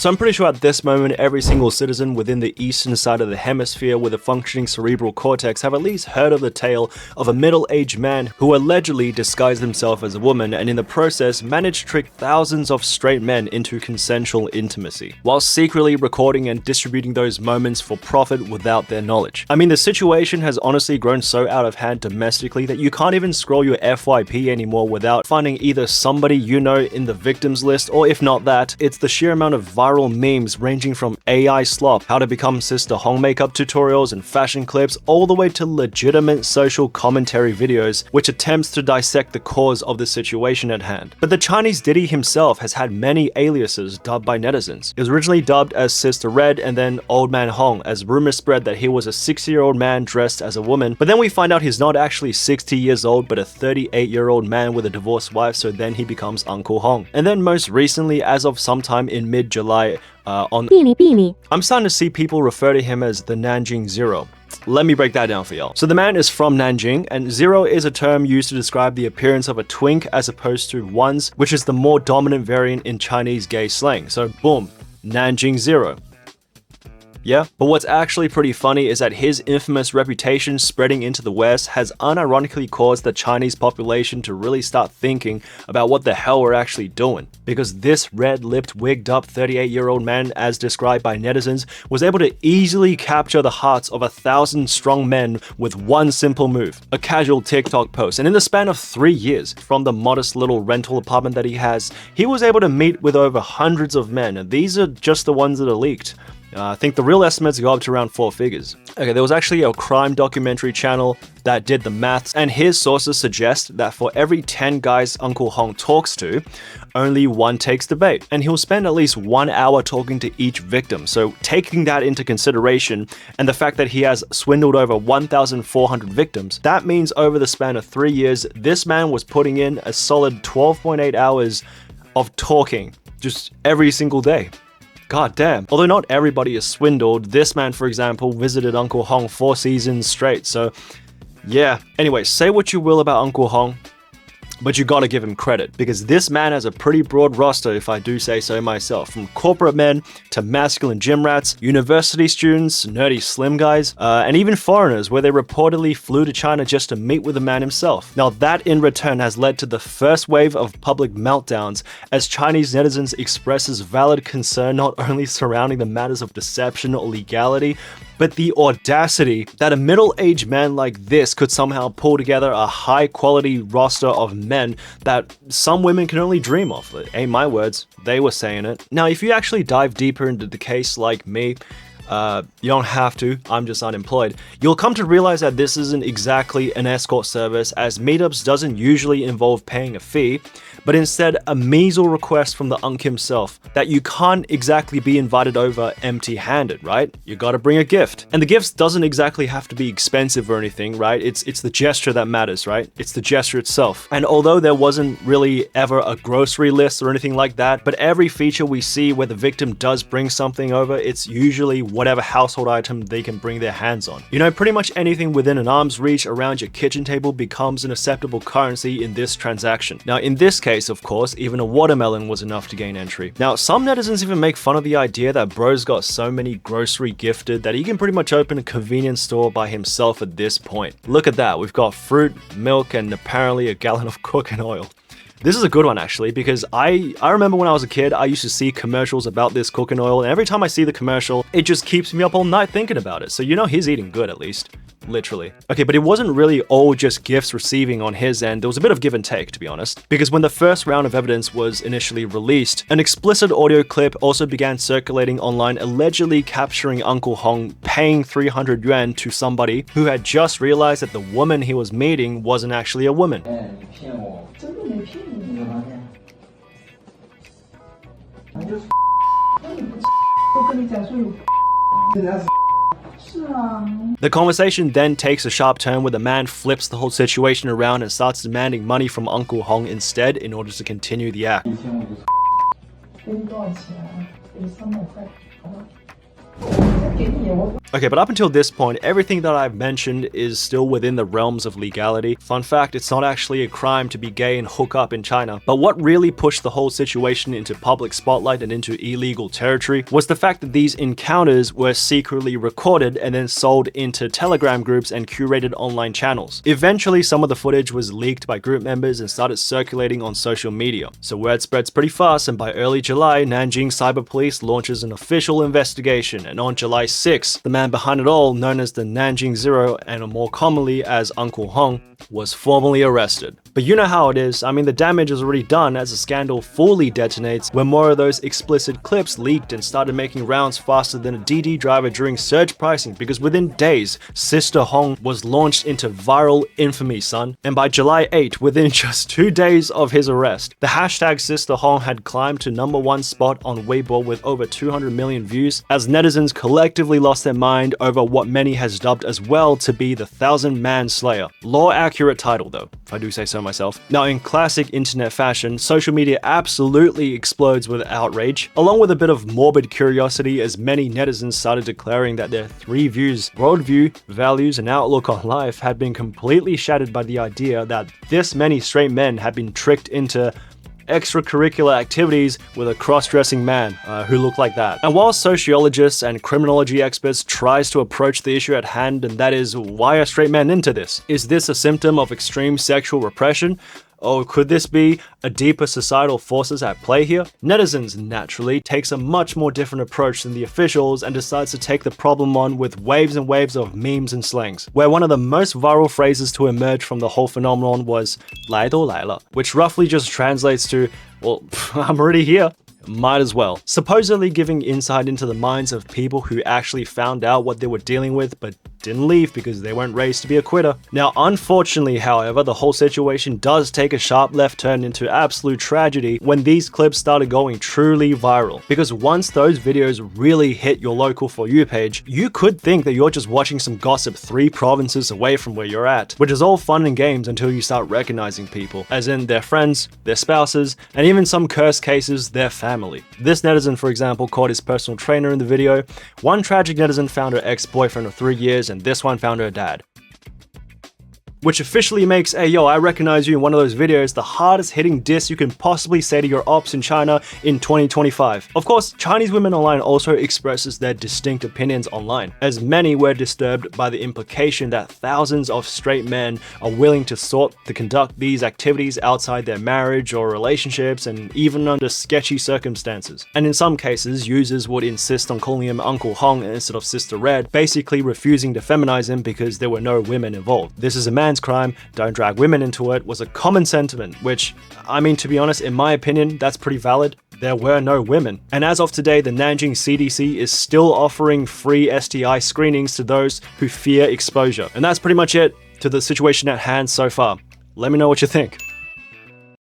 So I'm pretty sure at this moment, every single citizen within the eastern side of the hemisphere with a functioning cerebral cortex have at least heard of the tale of a middle-aged man who allegedly disguised himself as a woman and in the process managed to trick thousands of straight men into consensual intimacy, while secretly recording and distributing those moments for profit without their knowledge. I mean, the situation has honestly grown so out of hand domestically that you can't even scroll your FYP anymore without finding either somebody you know in the victims list, or if not that, it's the sheer amount of viral memes ranging from AI slop, how to become Sister Hong makeup tutorials and fashion clips, all the way to legitimate social commentary videos which attempts to dissect the cause of the situation at hand. But the Chinese Diddy himself has had many aliases dubbed by netizens. He was originally dubbed as Sister Red and then Old Man Hong, as rumors spread that he was a 60-year-old man dressed as a woman, but then we find out he's not actually 60 years old but a 38-year-old man with a divorced wife, so then he becomes Uncle Hong. And then most recently, as of sometime in mid-July, on Bilibili, I'm starting to see people refer to him as the Nanjing Zero. Let me break that down for y'all. So the man is from Nanjing, and zero is a term used to describe the appearance of a twink as opposed to ones, which is the more dominant variant in Chinese gay slang. So boom, Nanjing Zero. Yeah, but what's actually pretty funny is that his infamous reputation spreading into the West has unironically caused the Chinese population to really start thinking about what the hell we're actually doing. Because this red-lipped, wigged-up 38-year-old man, as described by netizens, was able to easily capture the hearts of 1,000 strong men with one simple move, a casual TikTok post. And in the span of 3 years, from the modest little rental apartment that he was able to meet with over hundreds of men, and these are just the ones that are leaked. I think the real estimates go up to around 4 figures. Okay, there was actually a crime documentary channel that did the maths, and his sources suggest that for every 10 guys Uncle Hong talks to, only one takes the bait, and he'll spend at least 1 hour talking to each victim. So taking that into consideration, and the fact that he has swindled over 1,400 victims, that means over the span of 3 years, this man was putting in a solid 12.8 hours of talking, just every single day. God damn. Although not everybody is swindled, this man, for example, visited Uncle Hong 4 seasons straight, so yeah. Anyway, say what you will about Uncle Hong, but you gotta give him credit, because this man has a pretty broad roster, if I do say so myself, from corporate men to masculine gym rats, university students, nerdy slim guys, and even foreigners, where they reportedly flew to China just to meet with the man himself. Now that in return has led to the first wave of public meltdowns, as Chinese netizens expresses valid concern not only surrounding the matters of deception or legality, but the audacity that a middle-aged man like this could somehow pull together a high-quality roster of men that some women can only dream of. It ain't my words, they were saying it. Now, if you actually dive deeper into the case like me, you don't have to, I'm just unemployed, you'll come to realize that this isn't exactly an escort service, as meetups doesn't usually involve paying a fee, but instead a measly request from the Unk himself that you can't exactly be invited over empty-handed, right? You gotta bring a gift. And the gift doesn't exactly have to be expensive or anything, right? It's the gesture that matters, right? It's the gesture itself. And although there wasn't really ever a grocery list or anything like that, but every feature we see where the victim does bring something over, it's usually whatever household item they can bring their hands on. You know, pretty much anything within an arm's reach around your kitchen table becomes an acceptable currency in this transaction. Now, in this case, of course, even a watermelon was enough to gain entry. Now, some netizens even make fun of the idea that bro's got so many grocery gifted that he can pretty much open a convenience store by himself at this point. Look at that, we've got fruit, milk, and apparently a gallon of cooking oil. This is a good one actually, because I remember when I was a kid, I used to see commercials about this cooking oil, and every time I see the commercial, it just keeps me up all night thinking about it. So you know he's eating good at least. Literally. Okay, but it wasn't really all just gifts receiving on his end. There was a bit of give and take, to be honest. Because when the first round of evidence was initially released, an explicit audio clip also began circulating online, allegedly capturing Uncle Hong paying 300 yuan to somebody who had just realized that the woman he was meeting wasn't actually a woman. The conversation then takes a sharp turn where the man flips the whole situation around and starts demanding money from Uncle Hong instead in order to continue the act. Okay, but up until this point, everything that I've mentioned is still within the realms of legality. Fun fact, it's not actually a crime to be gay and hook up in China. But what really pushed the whole situation into public spotlight and into illegal territory was the fact that these encounters were secretly recorded and then sold into Telegram groups and curated online channels. Eventually, some of the footage was leaked by group members and started circulating on social media. So word spreads pretty fast, and by early July, Nanjing Cyber Police launches an official investigation, and on July 6th, the man behind it all, known as the Nanjing Zero and more commonly as Uncle Hong, was formally arrested. But you know how it is. I mean, the damage is already done as the scandal fully detonates when more of those explicit clips leaked and started making rounds faster than a DD driver during surge pricing, because within days, Sister Hong was launched into viral infamy, son. And by July 8, within just 2 days of his arrest, the hashtag Sister Hong had climbed to #1 spot on Weibo with over 200 million views, as netizens collectively lost their mind over what many has dubbed as well to be the 1,000-man slayer. Law-accurate title though, if I do say so myself. Now, in classic internet fashion, social media absolutely explodes with outrage, along with a bit of morbid curiosity, as many netizens started declaring that their 3 views, worldview, values, and outlook on life had been completely shattered by the idea that this many straight men had been tricked into extracurricular activities with a cross-dressing man who looked like that. And while sociologists and criminology experts tries to approach the issue at hand, and that is, why are straight men into this? Is this a symptom of extreme sexual repression? Or could this be a deeper societal forces at play here? Netizens naturally takes a much more different approach than the officials and decides to take the problem on with waves and waves of memes and slangs, where one of the most viral phrases to emerge from the whole phenomenon was 来都来了, which roughly just translates to, well, I'm already here. Might as well. Supposedly giving insight into the minds of people who actually found out what they were dealing with but didn't leave because they weren't raised to be a quitter. Now, unfortunately, however, the whole situation does take a sharp left turn into absolute tragedy when these clips started going truly viral. Because once those videos really hit your local For You page, you could think that you're just watching some gossip 3 provinces away from where you're at, which is all fun and games until you start recognizing people, as in their friends, their spouses, and even some curse cases, their family. This netizen, for example, caught his personal trainer in the video. One tragic netizen found her ex-boyfriend of 3 years, and this one found her dad. Which officially makes, hey yo, I recognize you in one of those videos, the hardest hitting diss you can possibly say to your ops in China in 2025. Of course, Chinese women online also expresses their distinct opinions online, as many were disturbed by the implication that thousands of straight men are willing to conduct these activities outside their marriage or relationships, and even under sketchy circumstances. And in some cases, users would insist on calling him Uncle Hong instead of Sister Red, basically refusing to feminize him because there were no women involved. This is a man's crime, don't drag women into it, was a common sentiment, which, I mean, to be honest, in my opinion, that's pretty valid. There were no women. And as of today, the Nanjing CDC is still offering free STI screenings to those who fear exposure. And that's pretty much it to the situation at hand so far. Let me know what you think.